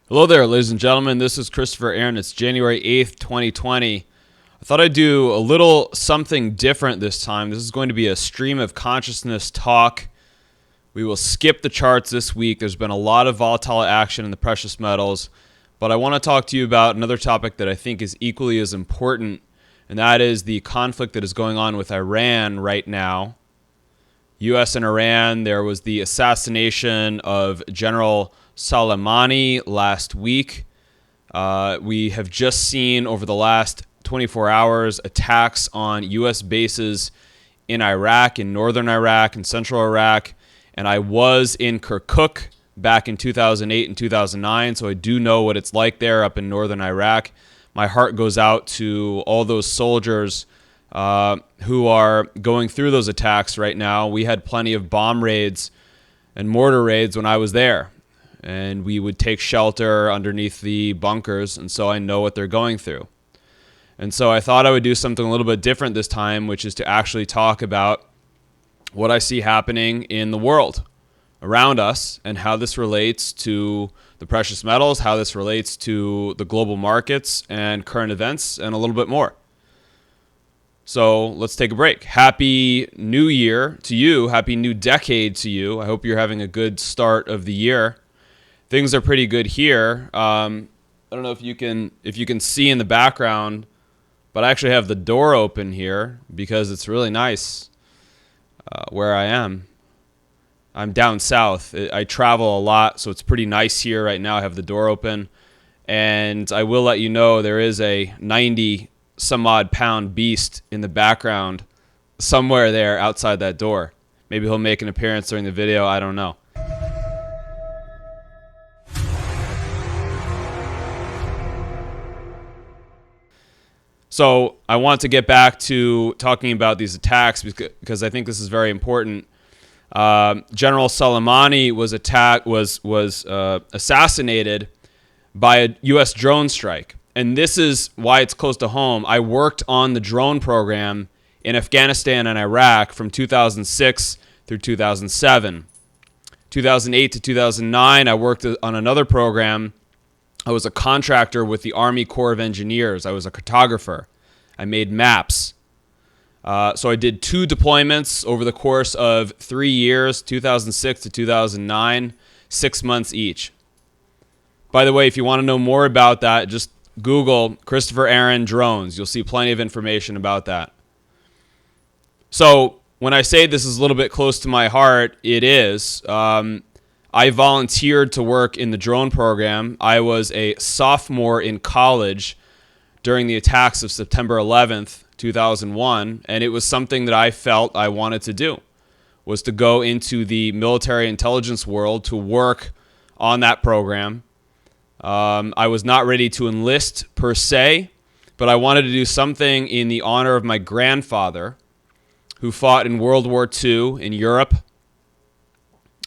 Hello there, ladies and gentlemen. This is Christopher Aaron. It's January 8th, 2020. I thought I'd do a little something different this time. This is going to be a stream of consciousness talk. We will skip the charts this week. There's been a lot of volatile action in the precious metals, but I want to talk to you about another topic that I think is equally as important, and that is the conflict that is going on with Iran right now. U.S. and Iran, there was the assassination of General Soleimani last week. We have just seen over the last 24 hours attacks on U.S. bases in Iraq, in northern Iraq, and central Iraq. And I was in Kirkuk back in 2008 and 2009, so I do know what it's like there up in northern Iraq. My heart goes out to all those soldiers who are going through those attacks right now. We had plenty of bomb raids and mortar raids when I was there, and we would take shelter underneath the bunkers, and so I know what they're going through. And so I thought I would do something a little bit different this time, which is to actually talk about what I see happening in the world around us and how this relates to the precious metals, how this relates to the global markets and current events, and a little bit more. So let's take a break. Happy New Year to you. Happy new decade to you. I hope you're having a good start of the year. Things are pretty good here. I don't know if you can see in the background, but I actually have the door open here because it's really nice where I am. I'm down south. I travel a lot, so it's pretty nice here right now. I have the door open, and I will let you know there is a 90 some odd pound beast in the background somewhere there outside that door. Maybe he'll make an appearance during the video. I don't know. So I want to get back to talking about these attacks because I think this is very important. General Soleimani was assassinated by a U.S. drone strike. And this is why it's close to home. I worked on the drone program in Afghanistan and Iraq from 2006 through 2007. 2008 to 2009, I worked on another program. I was a contractor with the Army Corps of Engineers. I was a cartographer. I made maps. So I did 2 deployments over the course of 3 years, 2006 to 2009, 6 months each. By the way, if you want to know more about that, just Google Christopher Aaron drones. You'll see plenty of information about that. So when I say this is a little bit close to my heart, it is. I volunteered to work in the drone program. I was a sophomore in college during the attacks of September 11th, 2001, and it was something that I felt I wanted to do, was to go into the military intelligence world to work on that program. I was not ready to enlist per se, but I wanted to do something in the honor of my grandfather, who fought in World War II in Europe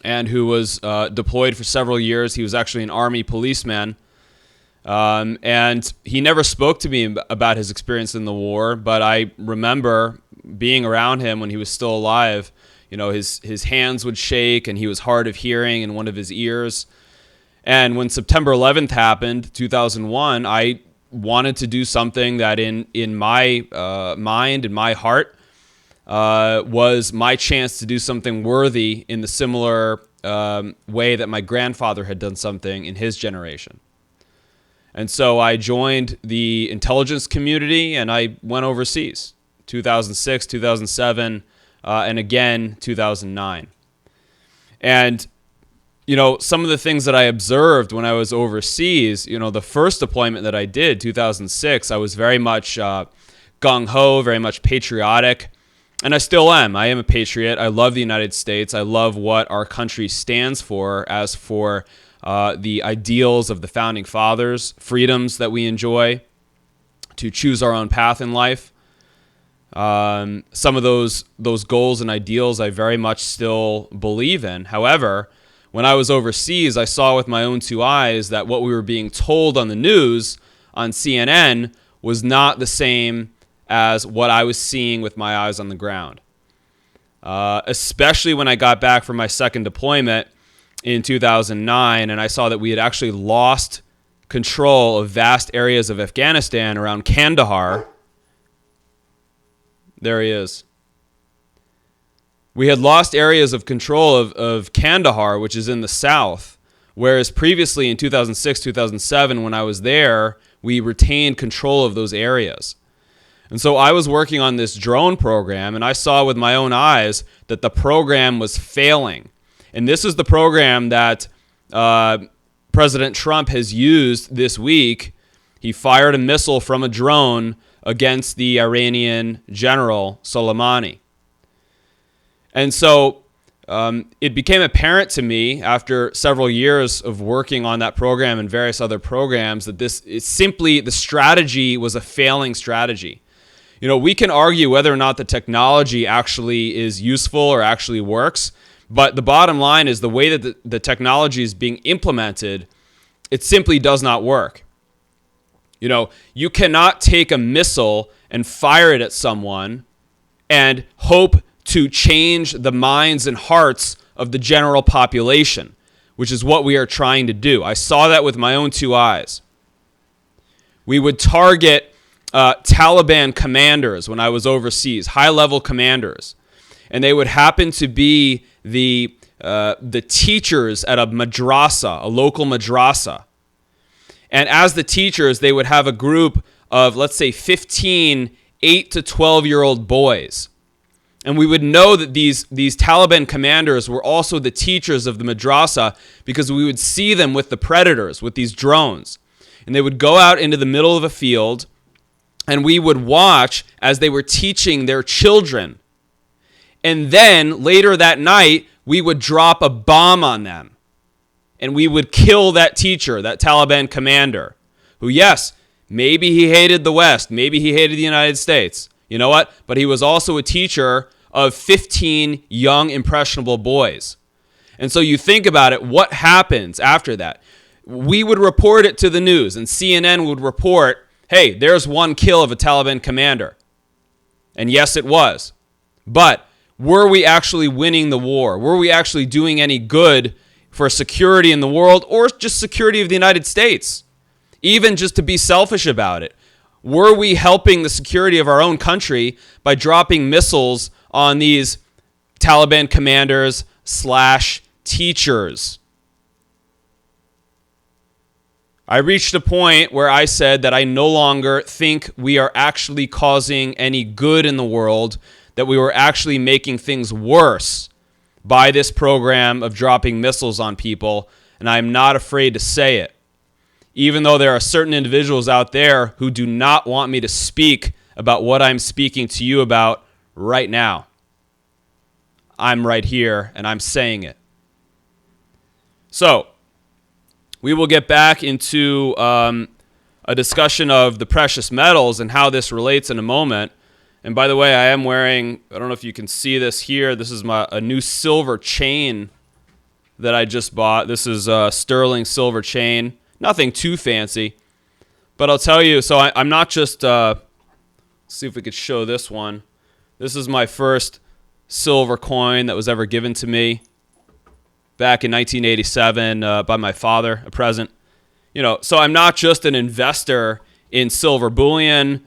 and who was deployed for several years. He was actually an Army policeman, and he never spoke to me about his experience in the war, but I remember being around him when he was still alive. You know, his hands would shake, and he was hard of hearing in one of his ears. And when September 11th happened, 2001, I wanted to do something that in my mind, in my heart, was my chance to do something worthy in the similar way that my grandfather had done something in his generation. And so I joined the intelligence community, and I went overseas, 2006, 2007, and again, 2009. And you know, some of the things that I observed when I was overseas, you know, the first deployment that I did, 2006, I was very much gung-ho, very much patriotic, and I still am. I am a patriot. I love the United States. I love what our country stands for as for the ideals of the Founding Fathers, freedoms that we enjoy, to choose our own path in life. Some of those goals and ideals I very much still believe in. However, when I was overseas, I saw with my own 2 eyes that what we were being told on the news, on CNN, was not the same as what I was seeing with my eyes on the ground. Especially when I got back from my second deployment in 2009, and I saw that we had actually lost control of vast areas of Afghanistan around Kandahar. There he is. We had lost areas of control of Kandahar, which is in the south, whereas previously in 2006, 2007, when I was there, we retained control of those areas. And so I was working on this drone program, and I saw with my own eyes that the program was failing. And this is the program that President Trump has used this week. He fired a missile from a drone against the Iranian general Soleimani. And so it became apparent to me after several years of working on that program and various other programs that this is simply, the strategy was a failing strategy. You know, we can argue whether or not the technology actually is useful or actually works, but the bottom line is the way that the technology is being implemented, it simply does not work. You know, you cannot take a missile and fire it at someone and hope to change the minds and hearts of the general population, which is what we are trying to do. I saw that with my own two eyes. We would target Taliban commanders when I was overseas, high-level commanders, and they would happen to be the teachers at a madrasa, a local madrasa. And as the teachers, they would have a group of, let's say, 15 8 to 12-year-old boys. And we would know that these Taliban commanders were also the teachers of the madrasa because we would see them with the predators, with these drones. And they would go out into the middle of a field, and we would watch as they were teaching their children. And then later that night, we would drop a bomb on them. And we would kill that teacher, that Taliban commander, who, yes, maybe he hated the West, maybe he hated the United States. You know what? But he was also a teacher of 15 young, impressionable boys. And so you think about it, what happens after that? We would report it to the news, and CNN would report, hey, there's one kill of a Taliban commander. And yes, it was. But were we actually winning the war? Were we actually doing any good for security in the world, or just security of the United States? Even just to be selfish about it. Were we helping the security of our own country by dropping missiles on these Taliban commanders / teachers? I reached a point where I said that I no longer think we are actually causing any good in the world, that we were actually making things worse by this program of dropping missiles on people, and I'm not afraid to say it. Even though there are certain individuals out there who do not want me to speak about what I'm speaking to you about right now. I'm right here, and I'm saying it. So, we will get back into a discussion of the precious metals and how this relates in a moment. And by the way, I am wearing, I don't know if you can see this here, this is a new silver chain that I just bought. This is a sterling silver chain. Nothing too fancy. But I'll tell you, so I'm not just, let's see if we could show this one. This is my first silver coin that was ever given to me back in 1987 by my father, a present. You know, so I'm not just an investor in silver bullion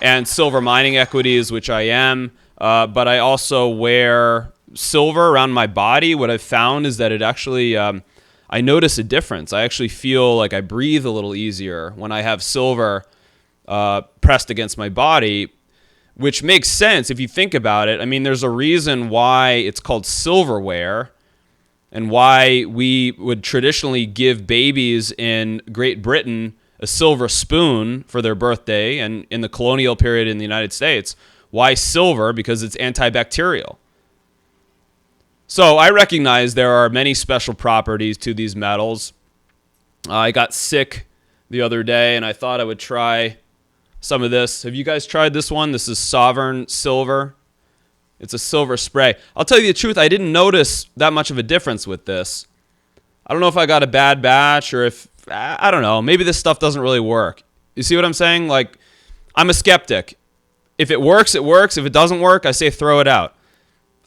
and silver mining equities, which I am, but I also wear silver around my body. What I've found is that it actually, I notice a difference. I actually feel like I breathe a little easier when I have silver pressed against my body, which makes sense if you think about it. I mean, there's a reason why it's called silverware and why we would traditionally give babies in Great Britain a silver spoon for their birthday, and in the colonial period in the United States. Why silver? Because it's antibacterial. So I recognize there are many special properties to these metals. I got sick the other day, and I thought I would try some of this. Have you guys tried this one? This is Sovereign Silver. It's a silver spray. I'll tell you the truth, I didn't notice that much of a difference with this. I don't know if I got a bad batch or if, I don't know, maybe this stuff doesn't really work. You see what I'm saying? Like, I'm a skeptic. If it works, it works. If it doesn't work, I say throw it out.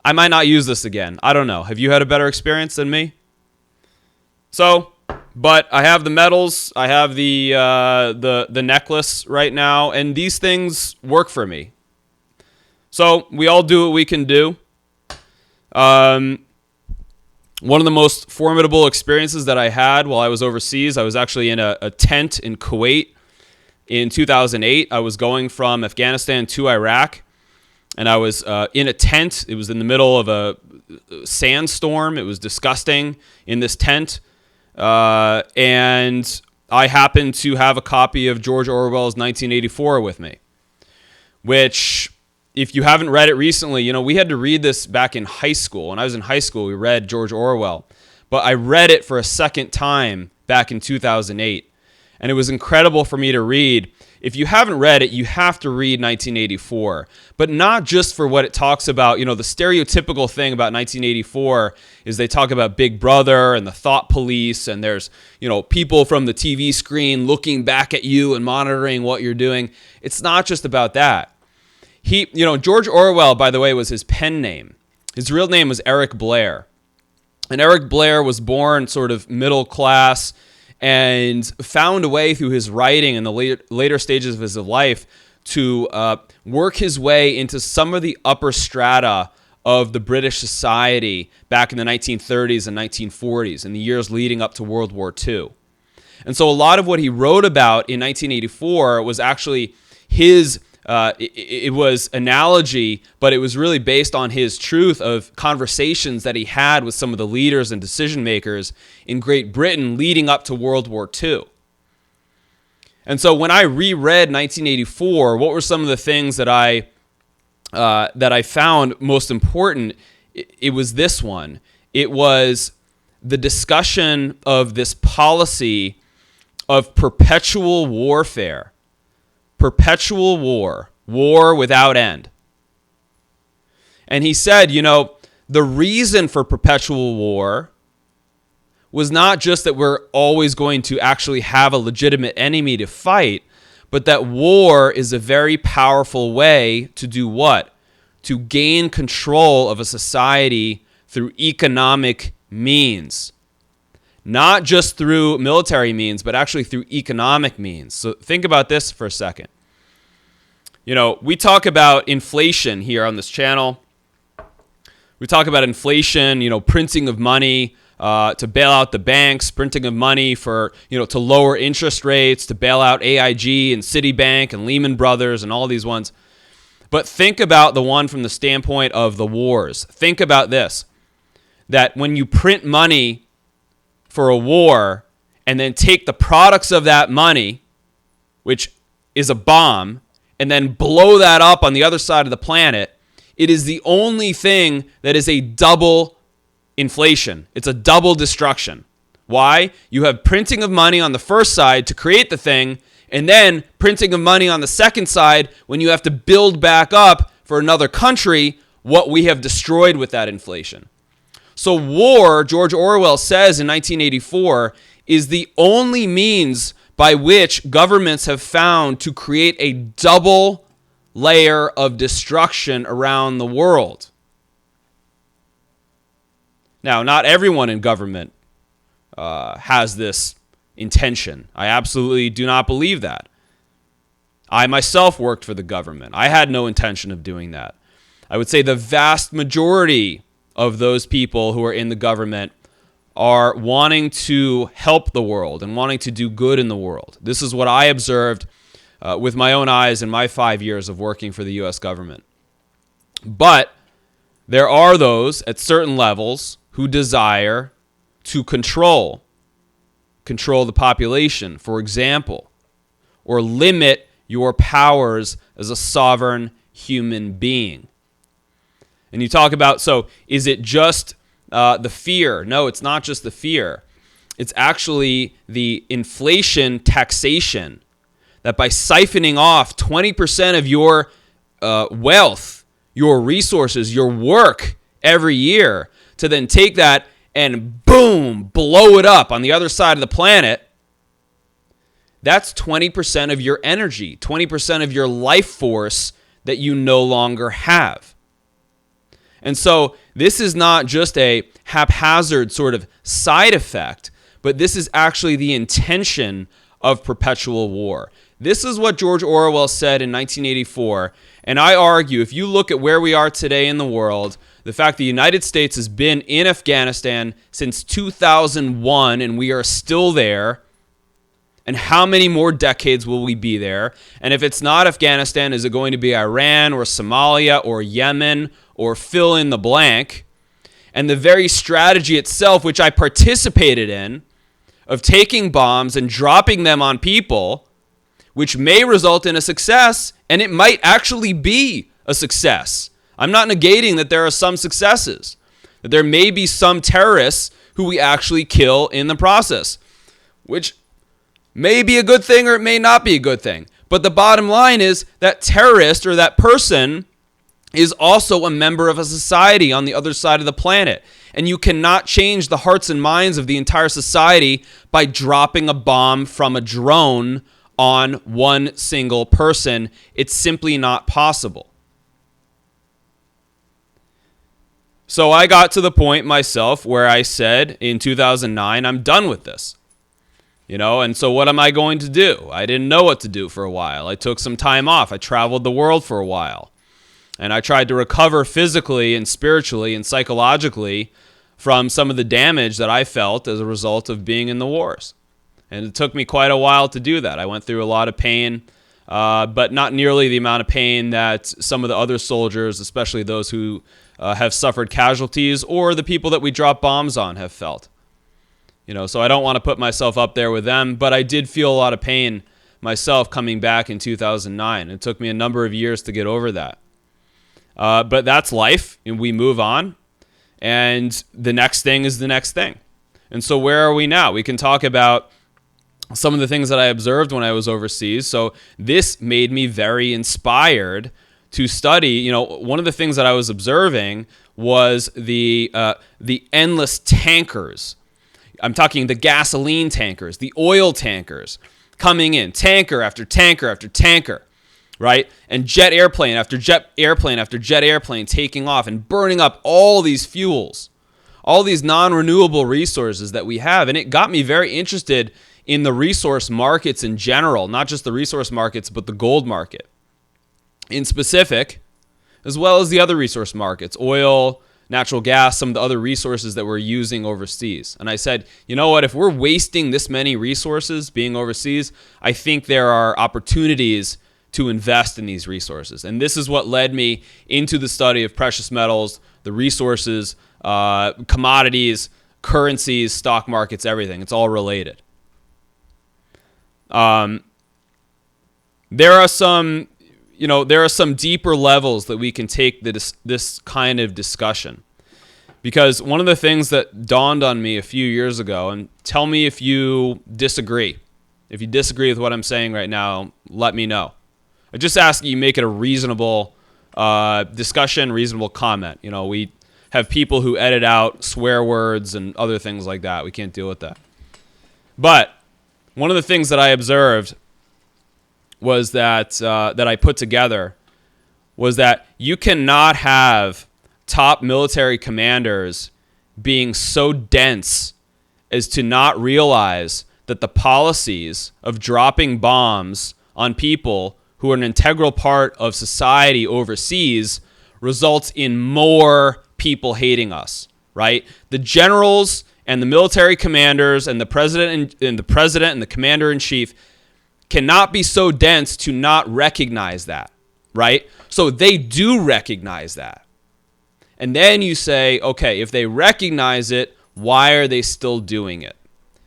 I might not use this again. I don't know. Have you had a better experience than me? So, But I have the medals, I have the necklace right now, and these things work for me. So we all do what we can do. One of the most formidable experiences that I had while I was overseas, I was actually in a tent in Kuwait in 2008. I was going from Afghanistan to Iraq, and I was in a tent. It was in the middle of a sandstorm. It was disgusting in this tent. And I happened to have a copy of George Orwell's 1984 with me, which, if you haven't read it recently, we had to read this back in high school. When I was in high school, we read George Orwell. But I read it for a second time back in 2008. And it was incredible for me to read. If you haven't read it, you have to read 1984. But not just for what it talks about. The stereotypical thing about 1984 is they talk about Big Brother and the thought police. And there's, people from the TV screen looking back at you and monitoring what you're doing. It's not just about that. George Orwell, by the way, was his pen name. His real name was Eric Blair. And Eric Blair was born sort of middle class and found a way through his writing in the later stages of his life to work his way into some of the upper strata of the British society back in the 1930s and 1940s, in the years leading up to World War II. And so a lot of what he wrote about in 1984 was actually his it was analogy, but it was really based on his truth of conversations that he had with some of the leaders and decision makers in Great Britain leading up to World War II. And so when I reread 1984, what were some of the things that I found most important? It was this one. It was the discussion of this policy of perpetual warfare. Perpetual war, war without end. And he said, the reason for perpetual war was not just that we're always going to actually have a legitimate enemy to fight, but that war is a very powerful way to do what? To gain control of a society through economic means. Not just through military means, but actually through economic means. So think about this for a second. We talk about inflation here on this channel. We talk about inflation, printing of money to bail out the banks, printing of money for, to lower interest rates, to bail out AIG and Citibank and Lehman Brothers and all these ones. But think about the one from the standpoint of the wars. Think about this, that when you print money for a war and then take the products of that money, which is a bomb, and then blow that up on the other side of the planet, it is the only thing that is a double inflation. It's a double destruction. Why? You have printing of money on the first side to create the thing, and then printing of money on the second side when you have to build back up for another country what we have destroyed with that inflation. So war, George Orwell says in 1984, is the only means by which governments have found to create a double layer of destruction around the world. Now, not everyone in government has this intention. I absolutely do not believe that. I myself worked for the government. I had no intention of doing that. I would say the vast majority of those people who are in the government are wanting to help the world and wanting to do good in the world. This is what I observed with my own eyes in my 5 years of working for the U.S. government. But there are those at certain levels who desire to control the population, for example, or limit your powers as a sovereign human being. And you talk about, so is it just the fear? No, it's not just the fear. It's actually the inflation taxation, that by siphoning off 20% of your wealth, your resources, your work every year, to then take that and boom, blow it up on the other side of the planet, that's 20% of your energy, 20% of your life force that you no longer have. And so this is not just a haphazard sort of side effect, but this is actually the intention of perpetual war. This is what George Orwell said in 1984, and I argue if you look at where we are today in the world, the fact the United States has been in Afghanistan since 2001 and we are still there, and how many more decades will we be there? And if it's not Afghanistan, is it going to be Iran or Somalia or Yemen or fill in the blank? And the very strategy itself, which I participated in, of taking bombs and dropping them on people, which may result in a success, and it might actually be a success. I'm not negating that there are some successes, that there may be some terrorists who we actually kill in the process, which may be a good thing or it may not be a good thing. But the bottom line is that terrorist or that person is also a member of a society on the other side of the planet. And you cannot change the hearts and minds of the entire society by dropping a bomb from a drone on one single person. It's simply not possible. So I got to the point myself where I said in 2009, I'm done with this. And so what am I going to do? I didn't know what to do for a while. I took some time off. I traveled the world for a while. And I tried to recover physically and spiritually and psychologically from some of the damage that I felt as a result of being in the wars. And it took me quite a while to do that. I went through a lot of pain, but not nearly the amount of pain that some of the other soldiers, especially those who have suffered casualties or the people that we drop bombs on, have felt. So I don't want to put myself up there with them, but I did feel a lot of pain myself coming back in 2009. It took me a number of years to get over that. But that's life, and we move on, and the next thing is the next thing. And so where are we now? We can talk about some of the things that I observed when I was overseas. So this made me very inspired to study. One of the things that I was observing was the endless tankers. I'm talking the gasoline tankers, the oil tankers coming in, tanker after tanker after tanker, right? And jet airplane after jet airplane after jet airplane taking off and burning up all these fuels, all these non-renewable resources that we have. And it got me very interested in the resource markets in general, not just the resource markets, but the gold market in specific, as well as the other resource markets, oil, natural gas, some of the other resources that we're using overseas. And I said, you know what, if we're wasting this many resources being overseas, I think there are opportunities to invest in these resources. And this is what led me into the study of precious metals, the resources, commodities, currencies, stock markets, everything. It's all related. There are some deeper levels that we can take this kind of discussion. Because one of the things that dawned on me a few years ago, and tell me if you disagree. If you disagree with what I'm saying right now, let me know. I just ask you make it a reasonable discussion, reasonable comment. We have people who edit out swear words and other things like that. We can't deal with that. But one of the things that I observed was that I put together was that you cannot have top military commanders being so dense as to not realize that the policies of dropping bombs on people who are an integral part of society overseas results in more people hating us, right? The generals and the military commanders and the president and the commander-in-chief cannot be so dense to not recognize that, right? So they do recognize that. And then you say, okay, if they recognize it, why are they still doing it?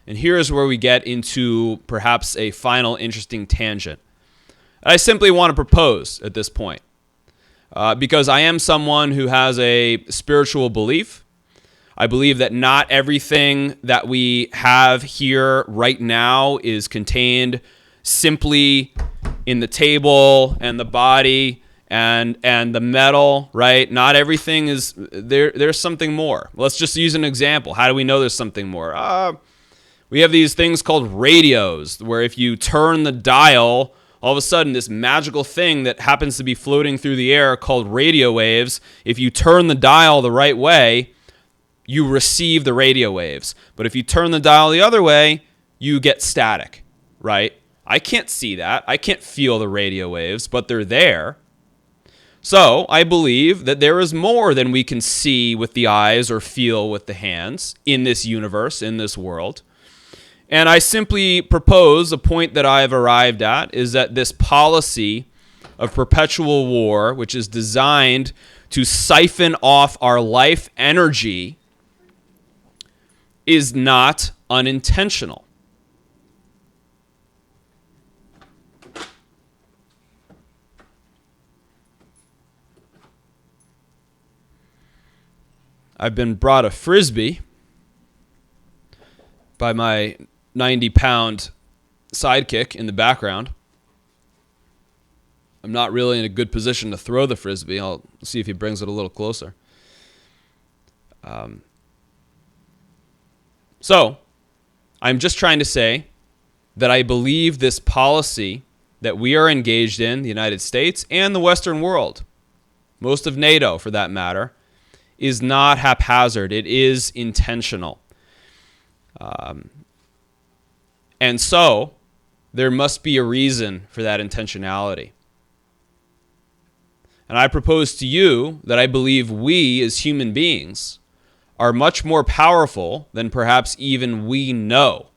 And here's where we get into perhaps a final interesting tangent. I simply want to propose at this point, because I am someone who has a spiritual belief. I believe that not everything that we have here right now is contained simply in the table and the body and the metal, right? Not everything is there. There's something more. Let's just use an example. How do we know there's something more? We have these things called radios, where if you turn the dial, all of a sudden this magical thing that happens to be floating through the air called radio waves, if you turn the dial the right way, you receive the radio waves. But if you turn the dial the other way, you get static, right? I can't see that. I can't feel the radio waves, but they're there. So I believe that there is more than we can see with the eyes or feel with the hands in this universe, in this world. And I simply propose a point that I have arrived at is that this policy of perpetual war, which is designed to siphon off our life energy, is not unintentional. I've been brought a Frisbee by my 90-pound sidekick in the background. I'm not really in a good position to throw the Frisbee. I'll see if he brings it a little closer. So, I'm just trying to say that I believe this policy that we are engaged in, the United States and the Western world, most of NATO for that matter, is not haphazard. It is intentional. And so, there must be a reason for that intentionality. And I propose to you that I believe we as human beings are much more powerful than perhaps even we know.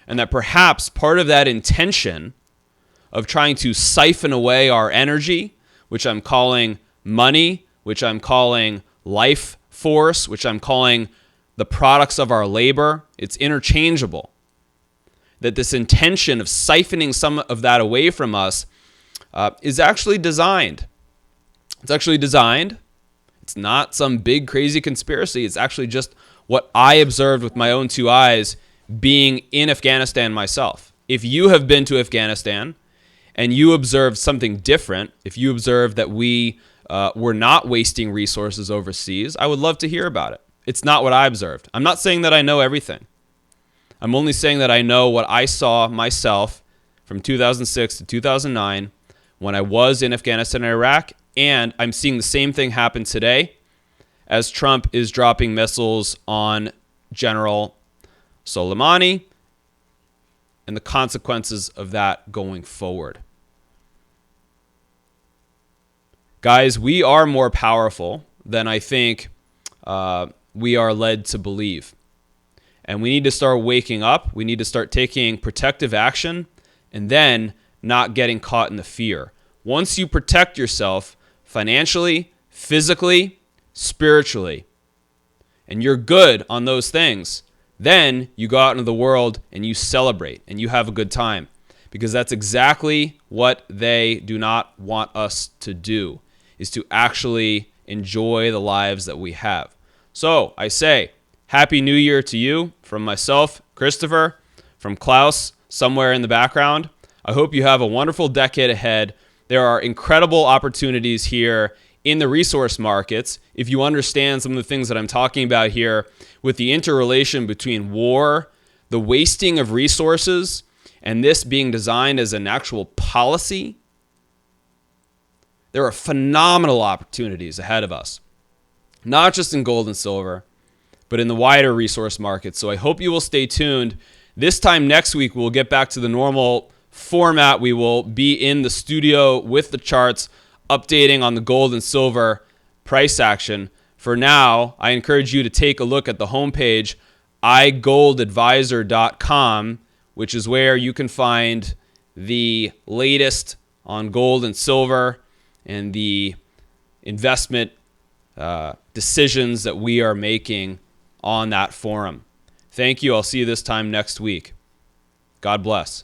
And that perhaps part of that intention of trying to siphon away our energy, which I'm calling money, which I'm calling life force, which I'm calling the products of our labor, it's interchangeable. That this intention of siphoning some of that away from us is actually designed. It's actually designed. It's not some big crazy conspiracy. It's actually just what I observed with my own two eyes being in Afghanistan myself. If you have been to Afghanistan and you observed something different, if you observed that we were not wasting resources overseas, I would love to hear about it. It's not what I observed. I'm not saying that I know everything. I'm only saying that I know what I saw myself from 2006 to 2009 when I was in Afghanistan and Iraq, and I'm seeing the same thing happen today as Trump is dropping missiles on General Soleimani and the consequences of that going forward. Guys, we are more powerful than I think we are led to believe. And we need to start waking up. We need to start taking protective action and then not getting caught in the fear. Once you protect yourself financially, physically, spiritually, and you're good on those things, then you go out into the world and you celebrate and you have a good time, because that's exactly what they do not want us to do, is to actually enjoy the lives that we have. So I say, Happy New Year to you from myself, Christopher, from Klaus, somewhere in the background. I hope you have a wonderful decade ahead. There are incredible opportunities here in the resource markets. If you understand some of the things that I'm talking about here with the interrelation between war, the wasting of resources, and this being designed as an actual policy, there are phenomenal opportunities ahead of us, not just in gold and silver, but in the wider resource market. So I hope you will stay tuned. This time next week, we'll get back to the normal format. We will be in the studio with the charts, updating on the gold and silver price action. For now, I encourage you to take a look at the homepage, igoldadvisor.com, which is where you can find the latest on gold and silver and the investment decisions that we are making on that forum. Thank you. I'll see you this time next week. God bless.